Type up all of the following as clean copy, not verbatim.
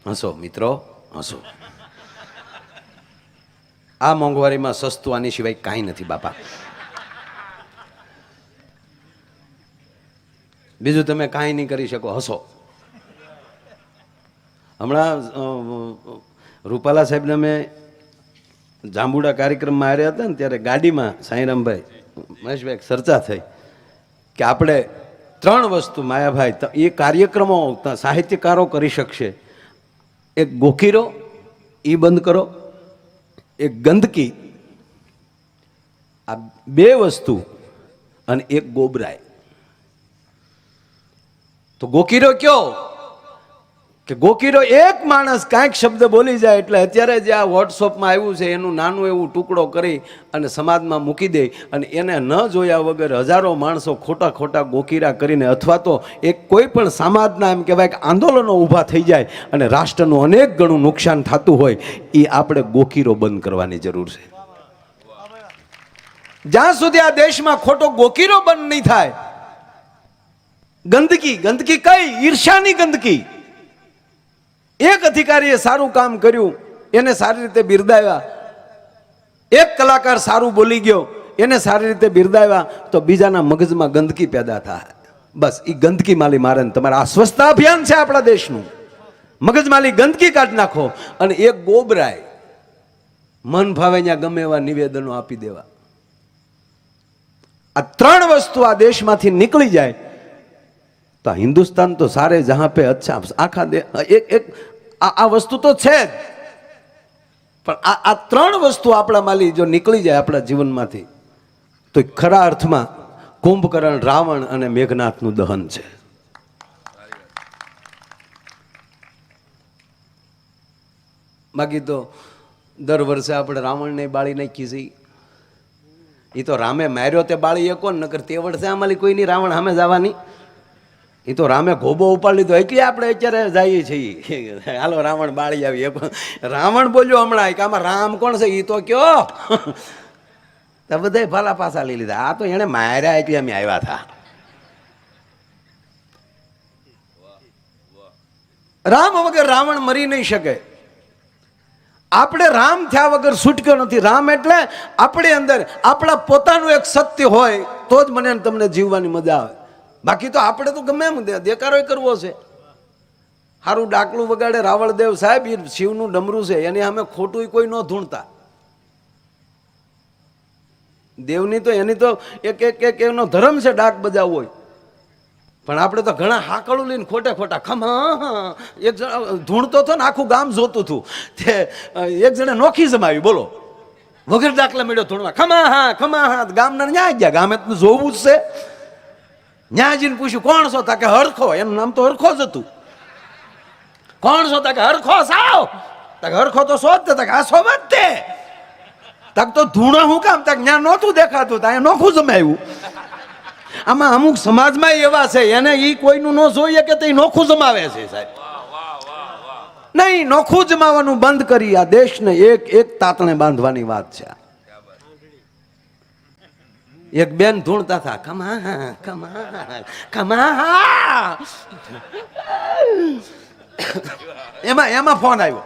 હસો મિત્રો, હસો. આ મોંઘવારીમાં સસ્તું આની સિવાય કાંઈ નથી બાપા. બીજું તમે કાંઈ નહીં કરી શકો, હસો. હમણાં રૂપાલા સાહેબને અમે જાંબુડા કાર્યક્રમમાં આવ્યા હતા ને ત્યારે ગાડીમાં સાંઈરામભાઈ મહેશભાઈ ચર્ચા થઈ કે આપણે 3 વસ્તુ માયાભાઈ એ કાર્યક્રમો સાહિત્યકારો કરી શકશે. એક ગોખીરો, એ બંધ કરો. એક ગંદકી, આ 2 વસ્તુ, અને એક ગોબરાય. તો ગોકીરો કયો કે ગોકીરો એક માણસ કાંઈક શબ્દ બોલી જાય એટલે અત્યારે જે આ વોટ્સઅપમાં આવ્યું છે એનું નાનું એવું ટુકડો કરી અને સમાજમાં મૂકી દે અને એને ન જોયા વગર હજારો માણસો ખોટા ખોટા ગોકીરા કરીને અથવા તો એક કોઈ પણ સમાજના એમ કહેવાય કે આંદોલનો ઊભા થઈ જાય અને રાષ્ટ્રનું અનેક ગણું નુકસાન થતું હોય, એ આપણે ગોકીરો બંધ કરવાની જરૂર છે. જ્યાં સુધી આ દેશમાં ખોટો ગોકીરો બંધ નહીં થાય, ગંદકી કઈ ઈર્ષાની ગંદકી. એક અધિકારીએ સારું કામ કર્યું, એને સારી રીતે બિરદાવ્યા. એક કલાકાર સારું બોલી ગયો, એને સારી રીતે બિરદાવ્યા, તો બીજાના મગજમાં ગંદકી પેદા થાય. બસ એ ગંદકી માલી મારે ને તમારા આ સ્વચ્છતા અભિયાન છે આપણા દેશનું. મગજમાલી ગંદકી કાઢી નાખો અને એક ગોબરાય મન ભાવે ત્યાં ગમે એવા નિવેદનો આપી દેવા. આ 3 વસ્તુ આ દેશમાંથી નીકળી જાય તો હિન્દુસ્તાન તો સારે જહાં પે અચ્છા. આખા એક આ વસ્તુ તો છે જ, પણ આ 3 વસ્તુ આપણા માલી જો નીકળી જાય આપણા જીવનમાંથી તો ખરા અર્થમાં કુંભકર્ણ, રાવણ અને મેઘનાથનું દહન છે. બાકી તો દર વર્ષે આપણે રાવણને બાળી નાખી છે. એ તો રામે માર્યો તે બાળી એ કોણ, નકર તે વર્ષે આમાં કોઈ નહીં રાવણ સામે જવાની. એ તો રામે ગોબો ઉપાડી લીધો એટલે આપણે અત્યારે જઈએ છીએ, હાલો રાવણ બાળી આવીએ. રાવણ બોલ્યો હમણાં કે આમાં રામ કોણ છે, એ તો કયો. તો બધા ભાલા પાસા લઈ લીધા. આ તો એને માર્યા એટલે અમે આવ્યા હતા. રામ વગર રાવણ મરી નહીં શકે. આપણે રામ થયા વગર છૂટક્યો નથી. રામ એટલે આપણી અંદર આપણા પોતાનું એક સત્ય હોય તો જ મને તમને જીવવાની મજા આવે. બાકી તો આપણે તો ગમે એમ દેકારો કરવો છે. સારું ડાકલું વગાડે રાવળદેવ સાહેબ, એ શિવનું ડમરું છે, એની સામે ખોટું કોઈ ન ધૂણતા. દેવની તો એની તો એક એનો ધર્મ છે ડાક બજાવવો હોય. પણ આપણે તો ઘણા હાકળું લઈને ખોટા ખમા. એક જણ ધૂણતો હતો ને આખું ગામ જોતું હતું, તે એક જણે નોખી જમાવી, બોલો, વગર દાખલા મળ્યો ધૂણવા. ખમા હા ગામના ન્યા ગયા, ગામે જોવું જ છે. ન્યાજીને પૂછ્યું કોણ છો? તા કે હરખો. એનું નામ તો હરખો જ હતું. કોણ છો? તા કે હરખો સાવ. તા કે હરખો તો શોધ. તા કે આ સો વાત તે. તક તો ધૂણો હું કામ? તક ન્યા નહોતું દેખાતું, ત્યાં નોખું જમાવ્યું. આમાં અમુક સમાજમાં એવા છે એને એ કોઈનું ન જોઈએ કે તે નોખું જમાવે છે સાહેબ. નહીં, નોખું જમાવાનું બંધ કરી આ દેશને એક તાતણે બાંધવાની વાત છે. એક બેન ધૂણતા હતા, ખમા. એમાં ફોન આવ્યો.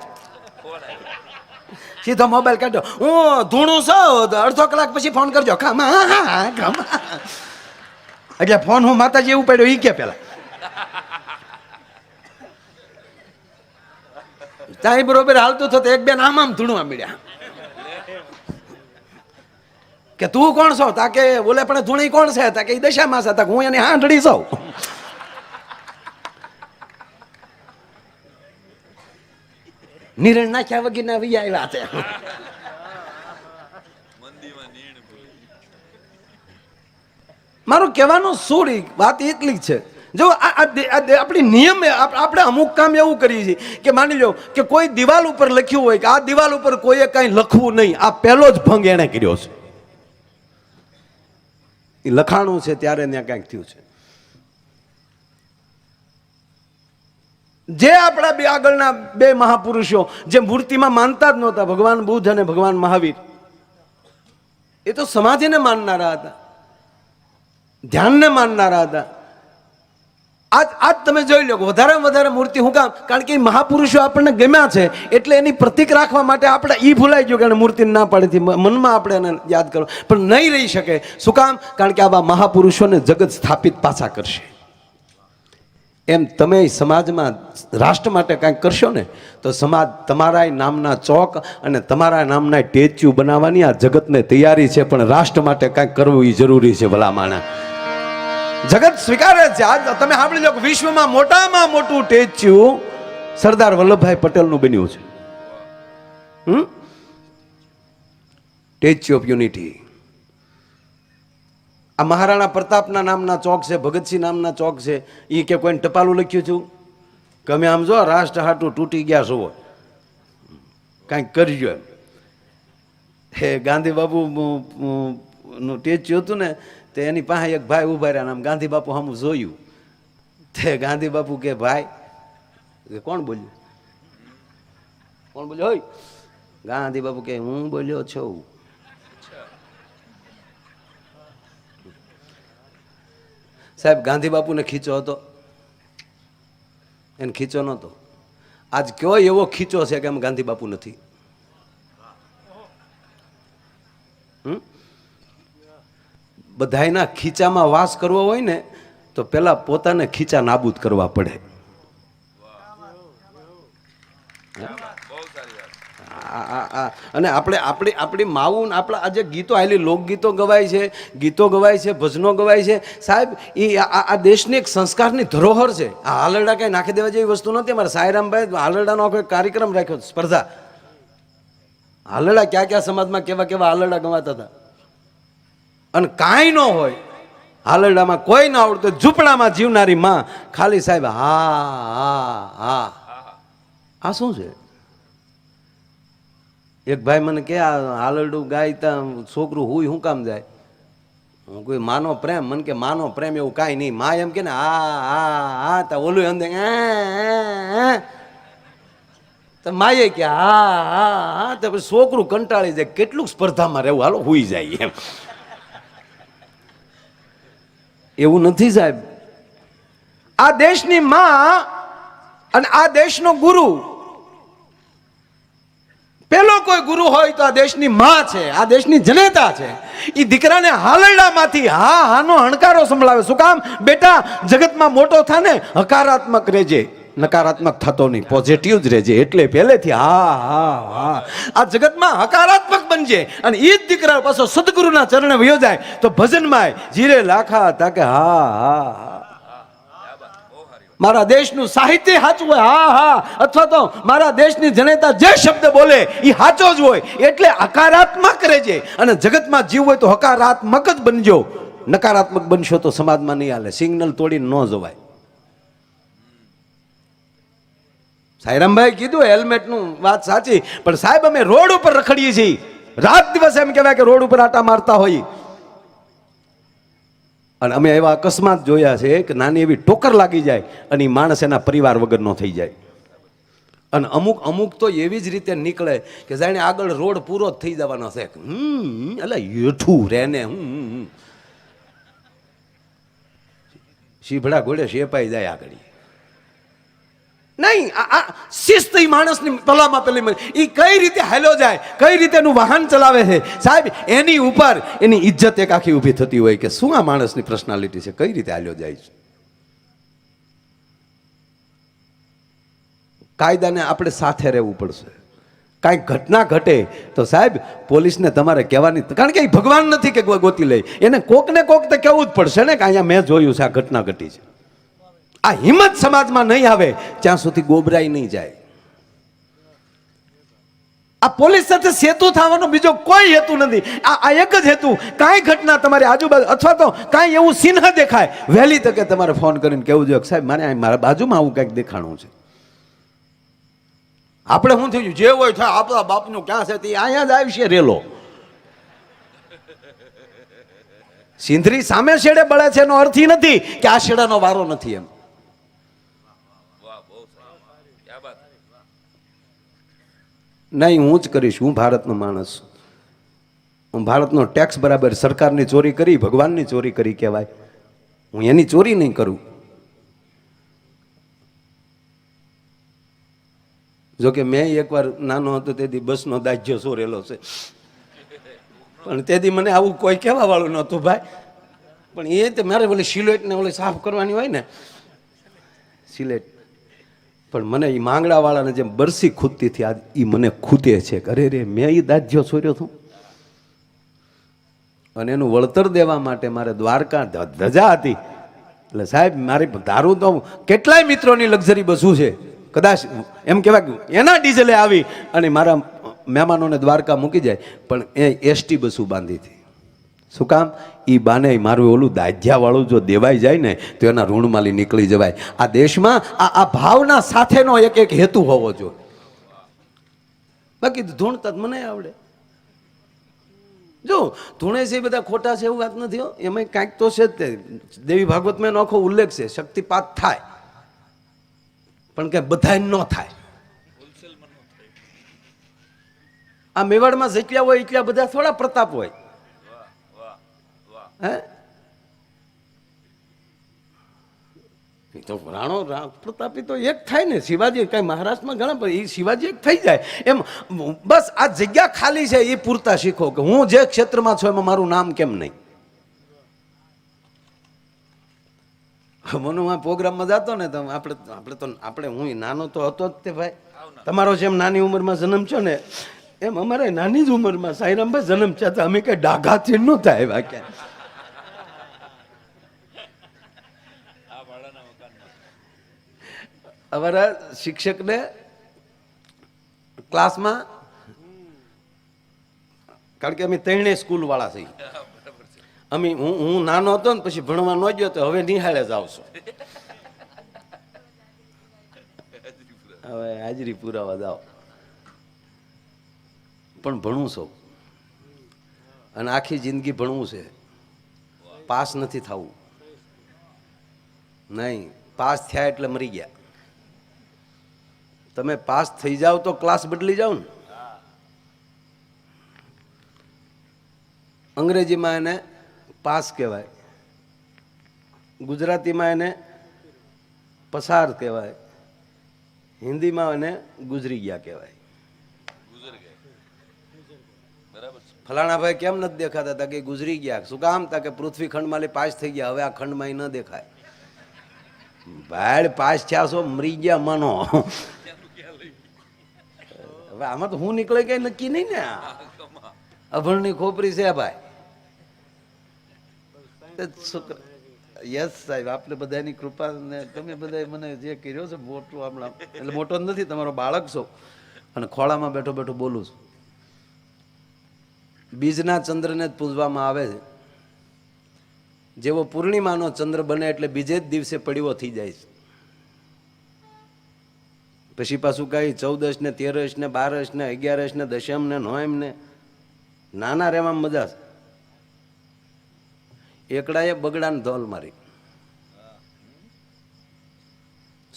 સીધો મોબાઈલ કાઢ્યો, હું ધૂણું છું, અડધો કલાક પછી ફોન કરજો. ખમા. એટલે ફોન હું માતાજી ઉપાડ્યો ઈ કે પેલા ત્યાં બરોબર હાલતું થતું. એક બેન આમ ધૂણવા મળ્યા કે તું કોણ છો? તાકે બોલે પણ ધૂણી કોણ છે? તાકે એ દશામાં છે. હું એની હાંડડી છું. નિરણ નાખ્યા વગરના વૈયા આવ્યા છે. મારું કહેવાનું સુરી વાત એટલી જ છે. જો આપણી નિયમ આપણે અમુક કામ એવું કરીએ છીએ કે માની લો કે કોઈ દિવાલ ઉપર લખ્યું હોય કે આ દિવાલ ઉપર કોઈએ કાંઈ લખવું નહીં, આ પહેલો જ ભંગ એણે કર્યો છે. એ લખાણું છે ત્યારે ત્યાં કાંઈક થયું છે. જે આપણા આગળના 2 મહાપુરુષો જે મૂર્તિમાં માનતા જ નહોતા, ભગવાન બુદ્ધ અને ભગવાન મહાવીર, એ તો સમાધિને માનનારા હતા, ધ્યાનને માનનારા હતા. આજ તમે જોઈ લો વધારેમાં વધારે મૂર્તિ હું કામ, કારણ કે એ મહાપુરુષો આપણને ગમ્યા છે એટલે એની પ્રતીક રાખવા માટે આપણે ઈ ભૂલાઈ ગયું કે એને મૂર્તિને ના પાડી મનમાં આપણે એને યાદ કરો, પણ નહીં રહી શકે. શું કામ? કારણ કે આવા મહાપુરુષોને જગત સ્થાપિત પાછા કરશે. એમ તમે સમાજમાં રાષ્ટ્ર માટે કાંઈક કરશો ને તો સમાજ તમારા નામના ચોક અને તમારા નામના સ્ટેચ્યુ બનાવવાની આ જગતને તૈયારી છે, પણ રાષ્ટ્ર માટે કાંઈક કરવું એ જરૂરી છે. ભલા માણા જગત સ્વીકારે છે. આજ તમે સાંભળી લો કે વિશ્વમાં મોટામાં મોટું સ્ટેચ્યુ સરદાર વલ્લભભાઈ પટેલનું બન્યું છે. Statue of unity. આ મહારાણા પ્રતાપના નામના ચોક છે, ભગતસિંહ નામના ચોક છે. એ કે કોઈને ટપાલું લખ્યું છું કે અમે આમ જો રાષ્ટ્ર હાટું તૂટી ગયા છો, કાંઈક કરજો એમ. હે ગાંધી બાપુ નું સ્ટેચ્યુ હતું ને, તે એની પાસે એક ભાઈ ઉભા રહ્યા, આમ ગાંધી બાપુ સામું જોયું. તે ગાંધી બાપુ કે ભાઈ, કોણ બોલ્યું? કોણ બોલ્યો હોય? ગાંધી બાપુ કે હું બોલ્યો છું. સાહેબ ગાંધી બાપુને ખીચો હતો, એને ખીચો નહોતો. આજ કયો એવો ખીચો છે કે એમ ગાંધી બાપુ નથી. બધાયના ખીચામાં વાસ કરવો હોય ને તો પેલા પોતાને ખીચા નાબૂદ કરવા પડે. અને આપણી માવું આપણા આજે ગીતો આવેલી લોકગીતો ગવાય છે, ગીતો ગવાય છે, ભજનો ગવાય છે. સાહેબ એ આ દેશની એક સંસ્કારની ધરોહર છે. આ હાલરડા કઈ નાખી દેવા જેવી વસ્તુ નથી. અમારા સાયરામભાઈ હાલરડાનો આખો કાર્યક્રમ રાખ્યો, સ્પર્ધા. હાલરડા ક્યાં ક્યાં સમાજમાં કેવા કેવા હાલરડા ગવાતા હતા. અને કાંઈ ન હોય હાલરડામાં, કોઈ ના આવડતું, ઝૂંપડામાં જીવનારી માં ખાલી સાહેબ હા હા હા. આ શું છે? એક ભાઈ મને કે આ હાલરડું ગાયતા છોકરું હુંય શું કામ જાય? હું કોઈ માનો પ્રેમ, મને કે માનો પ્રેમ એવું કાંઈ નહીં. માં એમ કે ને હા હા હા, તા ઓલું એમ તો માએ કે હા હા હા, તો પછી છોકરું કંટાળી જાય. કેટલું સ્પર્ધામાં રહેવું, હાલો હુઈ જાય એમ. એવું નથી સાહેબ. આ દેશની માં અને આ દેશનો ગુરુ, પેલો કોઈ ગુરુ હોય તો આ દેશની માં છે, આ દેશની જનેતા છે. એ દીકરાને હાલરડામાંથી હા હાનો હણકારો સંભળાવે. શું કામ? બેટા જગતમાં મોટો થા ને હકારાત્મક રહેજે, નકારાત્મક થતો નહીં, પોઝિટિવ જ રહેજે. એટલે પહેલેથી હા હા હા આ જગતમાં હકારાત્મક બનજે. અને એ જ દીકરા પાછો સદગુરુના ચરણે વયો જાય તો ભજનમાં જીરે લાખા તાકે હા હા હા. મારા દેશનું સાહિત્ય સાચું હોય હા હા, અથવા તો મારા દેશની જનેતા જે શબ્દ બોલે એ સાચો જ હોય. એટલે હકારાત્મક રહેજે અને જગતમાં જીવ હોય તો હકારાત્મક જ બનજો. નકારાત્મક બનશો તો સમાજમાં નહીં હાલે. સિગ્નલ તોડીને ન જવાય. સાયરામભાઈ કીધું હેલ્મેટનું વાત સાચી, પણ સાહેબ અમે રોડ ઉપર રખડીએ છીએ, રાત દિવસ એમ કહેવાય કે રોડ ઉપર આટા મારતા હોય. અને અમે એવા અકસ્માત જોયા છે કે નાની એવી ટોકર લાગી જાય અને એ માણસ એના પરિવાર વગરનો થઈ જાય. અને અમુક તો એવી જ રીતે નીકળે કે જાણે આગળ રોડ પૂરો જ થઈ જવાનો છે. એટલે હેઠું રે ને શીભડા ઘોડે શેપાઈ જાય આગળ. નહીં, આ શિસ્ત એ માણસની પેલામાં પેલી એ કઈ રીતે હાલ્યો જાય, કઈ રીતે એનું વાહન ચલાવે છે સાહેબ, એની ઉપર એની ઇજ્જત એક આખી ઊભી થતી હોય કે શું આ માણસની પર્સનાલિટી છે, કઈ રીતે હાલ્યો જાય છે. કાયદાને આપણે સાથે રહેવું પડશે. કાંઈક ઘટના ઘટે તો સાહેબ પોલીસને તમારે કહેવાની, કારણ કે એ ભગવાન નથી કે ગોતી લે, એને કોક ને કોક તો કહેવું જ પડશે ને કે અહીંયા મેં જોયું છે આ ઘટના ઘટી છે. આ હિંમત સમાજમાં નહીં આવે ત્યાં સુધી ગોબરાઈ નહીં જાય. આ પોલીસ સાથે સેતુ થવાનો બીજો કોઈ હેતુ નથી. આ એક જ હેતુ, કાંઈ ઘટના તમારી આજુબાજુ અથવા તો કાંઈ એવું ચિહ્ન દેખાય, વહેલી તકે તમારે ફોન કરીને કહેવું જોઈએ સાહેબ મારે મારા બાજુમાં આવું કંઈક દેખાણું છે. આપણે શું થયું જે હોય થાય, આપણા બાપનું ક્યાં છે તે અહીંયા જ આવશે રેલો. સિંધરી સામે શેડે બળે છે એનો અર્થ એ નથી કે આ શેડાનો વારો નથી એમ. નહીં, હું જ કરીશ. હું ભારતનો માણસ, હું ભારતનો ટેક્સ બરાબર, સરકારની ચોરી કરી ભગવાનની ચોરી કરી કહેવાય. હું એની ચોરી નહીં કરું. જોકે મેં એકવાર નાનો હતો તેથી બસનો દાજ્યો સોરેલો છે, પણ તેથી મને આવું કોઈ કહેવા વાળું નહોતું ભાઈ. પણ એ તો મારે ઓલી સિલેટને ઓલી સાફ કરવાની હોય ને સિલેટ, પણ મને એ માંગડાવાળાને જેમ બરસી ખૂટતી હતી, એ મને ખૂટે છે. અરે રે મેં એ દાજ્યો સોર્યો હતો. અને એનું વળતર દેવા માટે મારે દ્વારકા ધજા હતી. એટલે સાહેબ મારી ધારું તો કેટલાય મિત્રોની લક્ઝરી બસું છે, કદાચ એમ કહેવાય એના ડીઝલે આવી અને મારા મહેમાનોને દ્વારકા મૂકી જાય, પણ એ એસટી બસું બાંધી હતી. શું કામ? એ બાને મારું ઓલું દાજ્યાવાળું જો દેવાઈ જાય ને તો એના ઋણમાલી નીકળી જવાય. આ દેશમાં આ ભાવના સાથેનો એક એક હેતુ હોવો જોઈએ. બાકી ધૂણતા મને આવડે. જો ધૂણે છે બધા ખોટા છે એવું વાત નથી હો, એમાં કાંઈક તો છે જ. તે દેવી ભાગવતમાં એનો આખો ઉલ્લેખ છે, શક્તિપાત થાય પણ કે બધાય ન થાય. આ મેવાડમાં જેટલા હોય એટલા બધા થોડા પ્રતાપ હોય. હે તો રાણો પ્રતાપી તો એક થાય ને. શિવાજી કઈ મહારાષ્ટ્રમાં ઘણા એ શિવાજી એક થઈ જાય એમ. બસ આ જગ્યા ખાલી છે એ પૂરતા શીખો કે હું જે ક્ષેત્રમાં છું એમાં મારું નામ કેમ નહીં. મનુ આ પ્રોગ્રામમાં જતો ને તો આપણે હું નાનો તો હતો જ તે ભાઈ. તમારો જેમ નાની ઉંમરમાં જન્મ છો ને એમ અમારે નાની જ ઉંમરમાં સાઈરામભાઈ જન્મ છે. તો અમે કઈ ડાઘાથી નહોતા આવ્યા ક્યાં. અમારા શિક્ષકને ક્લાસમાં, કારણ કે અમે ત્રણેય સ્કૂલ વાળા છીએ. અમે હું નાનો હતો ને પછી ભણવા ન ગયો તો હવે નિહાળે જ આવશો. હવે હાજરી પુરાવા જાઓ. પણ ભણવું છું અને આખી જિંદગી ભણવું છે. પાસ નથી થવું. નહીં, પાસ થયા એટલે મરી ગયા. તમે પાસ થઈ જાઓ તો ક્લાસ બદલી જાઓ ને. અંગ્રેજીમાં એને પાસ કહેવાય, ગુજરાતીમાં એને પસાર કહેવાય, હિન્દીમાં એને ગુજરી ગયા કહેવાય. ફલાણા ભાઈ કેમ નથી દેખાતા? તા કે ગુજરી ગયા. શું કામ? તા કે પૃથ્વી ખંડમાં પાસ થઈ ગયા, હવે આ ખંડમાં ન દેખાય. ભાઈ પાસ થયા છો, મરી ગયા માનો. હવે આમાં તો હું નીકળે કઈ નક્કી નહીં ને. અભણની ખોપરી છે ભાઈ. યસ સાહેબ, આપણે બધાની કૃપા ને તમે બધા મને જે કર્યો છે મોટું હમણાં, એટલે મોટો નથી, તમારો બાળક છો અને ખોળામાં બેઠો બેઠો બોલું છું. બીજના ચંદ્રને જ પૂજવામાં આવે છે. જેવો પૂર્ણિમાનો ચંદ્ર બને એટલે બીજે જ દિવસે પડ્યો થઈ જાય છે. પછી પાછું કઈ 14 ને 13 ને 12 ને 11 ને દશમ ને નોમ ને નાના રેવામાં મજા છે. એકડાએ બગડાને ધોલ મારી,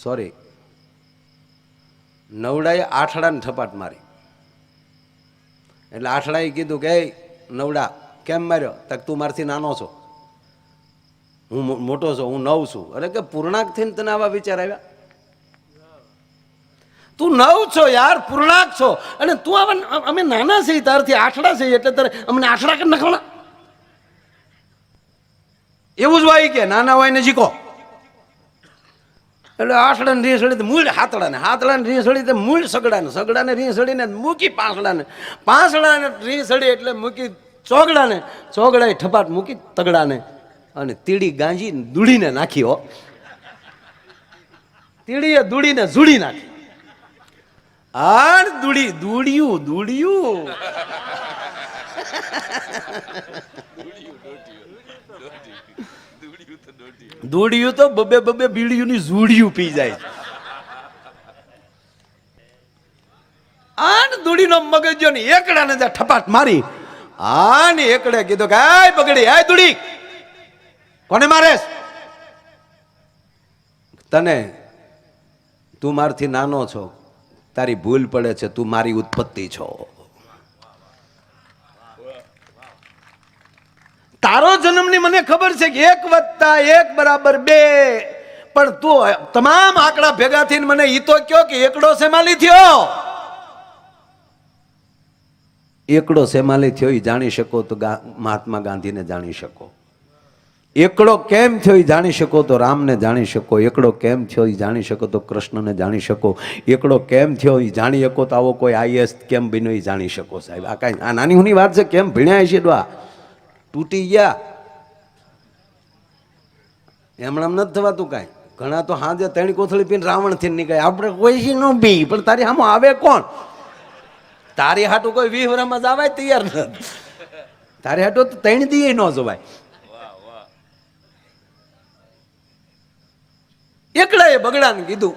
સોરી નવડાએ આઠડાને થપાટ મારી. એટલે આઠડાએ કીધું કે નવડા કેમ માર્યો? તક તું મારથી નાનો છો, હું મોટો છું, હું 9 છું. અરે કે પૂર્ણાંક થઈને તને આવા વિચાર આવ્યા? તું 9 છો યાર, પૂર્ણાંક છો, અને તું આવા અમે નાના છીએ તારથી આઠડા છીએ એટલે તારે અમને આઠડા કરી નાખવાના? એવું જ હોય કે નાના હોય ને જીકો. એટલે આઠડા ને રીસડી મૂળ હાથડાને, હાથડાને રીસડી મૂળ સગડાને, સગડાને રીસડીને મૂકી પાંસડાને, પાંસડાને રીસડી એટલે મૂકી ચોગડાને, ચોગડાએ ઠપાટ મૂકી તગડાને, અને તીડી ગાંજી દૂડીને નાખી. હો, તીડીએ દૂડીને ઝૂડી નાખી. આર દૂડી દૂડિયું દૂડિયું દૂડિયું તો બબે બબે બીડીયુંની ઝૂડિયું પી જાય. આન દૂડીનો મગજો ને એકડાને જે ઠપાટ મારી, આને એકડે કીધું કે આય બગડી, આય દૂડી કોને મારેસ? તને, તું મારથી નાનો છો, તારી ભૂલ પડે છે, તું મારી ઉત્પત્તિ છો. તારો જન્મની મને ખબર છે કે 1 + 1 = 2, પણ તું તમામ આંકડા ભેગા થઈને મને ઈ તો કયો કે એકડો શેમાલી થયો? એકડો શેમાલી થયો એ જાણી શકો તો મહાત્મા ગાંધીને જાણી શકો. એકડો કેમ થયો એ જાણી શકો તો રામને જાણી શકો. એકડો કેમ થયો એ જાણી શકો તો કૃષ્ણને જાણી શકો. એકડો કેમ થયો એ જાણી શકો તો આવો કોઈ આઈએસ કેમ બન્યો એ જાણી શકો. સાહેબ આ કાંઈ આ નાની હુની વાત છે. કેમ ભણ્યા છે ડવા તૂટી ગયા એમણામ નથી થવાતું કાંઈ. ઘણા તો હાજે 3 કોથળી પીને રાવણથી નીકળે. આપણે કોઈ ન બી પણ તારી સામે આવે કોણ? તારી હાટું કોઈ 20 વર્ષમાં જવાય તૈયાર નથી. તારી હાટું તો 3 દી ન જવાય. એકડાએ બગડાને કીધું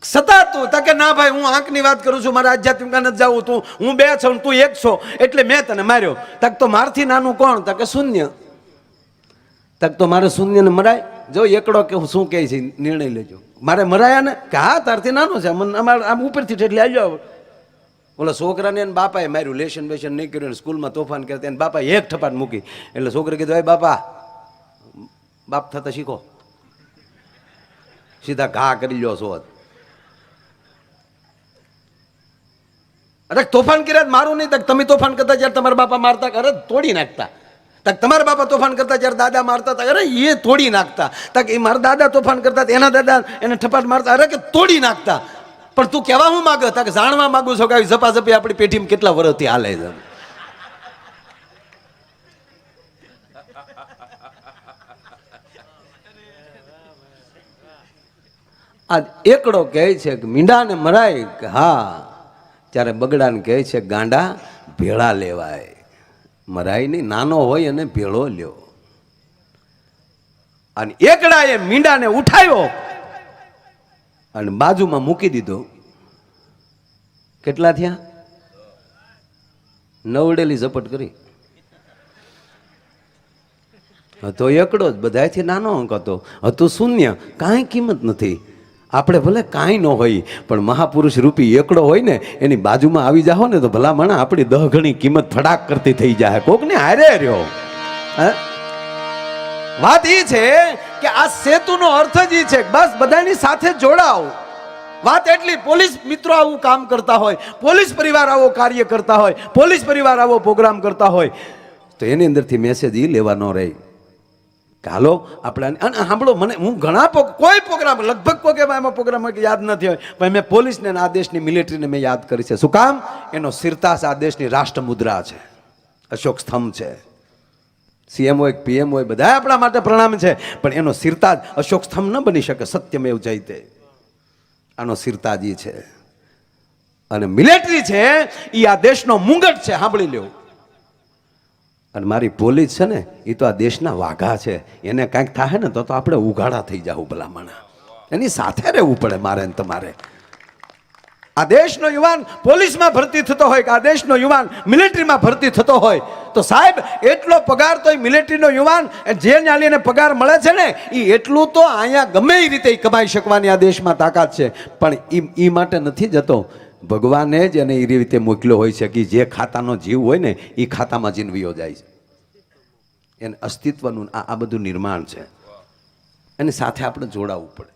સતા તું તકે ના ભાઈ હું આંખની વાત કરું છું, મારે આધ્યાત્મિક નથી જવું, તું હું 2 છું તું 1 છો એટલે મેં તને માર્યો. તક તો મારથી નાનું કોણ? તકે શૂન્ય. તક તો મારે શૂન્યને મરાય. જો એકડો કે હું શું કહે છે નિર્ણય લેજો. મારે મરાયા ને કે હા તારથી નાનો છે અમારે આમ ઉપરથી એટલે આવ્યો. ઓલા છોકરાને એને બાપાએ માર્યું. લેશન બેશન નહીં કર્યું, સ્કૂલમાં તોફાન કરતા એને બાપાએ એક ઠપાટ મૂકી. એટલે છોકરે કીધું એ બાપા બાપ થતા શીખો, સીધા ઘા કરી લ્યો છો. અરે તોફાન કર્યા મારું નહીં. તક તમે તોફાન કરતા જ્યારે તમારા બાપા મારતા અરે તોડી નાખતા. તક તમારા બાપા તોફાન કરતા જ્યારે દાદા મારતા હતા અરે એ તોડી નાખતા. તક એ મારા દાદા તોફાન કરતા એના દાદા એને ઠપાટ મારતા અરે કે તોડી નાખતા. પણ તું કહેવા હું માગે? તક જાણવા માંગુ છો કે આવી ઝપાઝપી આપણી પેઢીમાં કેટલા વર્ષથી હાલે છે. આજ એકડો કહે છે કે મીંડાને મરાય કે હા, ત્યારે બગડાને કહે છે ગાંડા ભેળા લેવાય. મરાય નહીં, નાનો હોય અને ભેળો લ્યો. અને એકડાએ મીંડાને ઉઠાવ્યો અને બાજુમાં મૂકી દીધો. કેટલા થયા? નવડેલી ઝપટ કરી. તો એકડો જ બધાથી નાનો અંક હતો. હતું શૂન્ય, કાંઈ કિંમત નથી. આપણે ભલે કાંઈ ન હોય પણ મહાપુરુષ રૂપી એકડો હોય ને એની બાજુમાં આવી જાઓ ને તો ભલા માણા આપણી 10 ગણી કિંમત ફડાક કરતી થઈ જાય. કોકને હારે રહ્યો. વાત એ છે કે આ સેતુનો અર્થ જ એ છે બસ બધાની સાથે જોડાવ. વાત એટલી પોલીસ મિત્રો આવું કામ કરતા હોય, પોલીસ પરિવાર આવો કાર્ય કરતા હોય, પોલીસ પરિવાર આવો પ્રોગ્રામ કરતા હોય તો એની અંદરથી મેસેજ એ લેવા ન રહે. હાલો આપણે સાંભળો, મને હું ઘણા કોઈ પ્રોગ્રામ લગભગ કોઈ એમાં પ્રોગ્રામ યાદ નથી હોય પણ મેં પોલીસને આ દેશની મિલિટરીને મેં યાદ કરી છે. શું કામ? એનો સિરતાસ આ દેશની રાષ્ટ્ર મુદ્રા છે, અશોક સ્તંભ છે. સીએમ હોય પીએમ હોય બધા આપણા માટે પ્રણામ છે પણ એનો સિરતાજ અશોક સ્તંભ ન બની શકે. સત્યમેવ જયતે આનો સિરતાજ ઈ છે. અને મિલિટરી છે એ આ દેશનો મુંગટ છે. સાંભળી લ્યો. અને મારી પોલીસ છે ને એ તો આ દેશના વાઘા છે. એને કાંઈક થાય ને તો આપણે ઉઘાડા થઈ જાવ ભલામણા. એની સાથે રહેવું પડે મારે ને તમારે. આ દેશનો યુવાન પોલીસમાં ભરતી થતો હોય કે આ દેશનો યુવાન મિલિટરીમાં ભરતી થતો હોય તો સાહેબ એટલો પગાર તો મિલિટરીનો યુવાન જે ન્યાલીને પગાર મળે છે ને એ એટલું તો અહીંયા ગમે એ રીતે કમાઈ શકવાની આ દેશમાં તાકાત છે. પણ એ માટે નથી જતો. ભગવાને જ એને એ રીતે મોકલ્યો હોય છે કે જે ખાતાનો જીવ હોય ને એ ખાતામાં જીનવીઓ જાય છે. એને અસ્તિત્વનું આ બધું નિર્માણ છે. એની સાથે આપણે જોડાવવું પડે.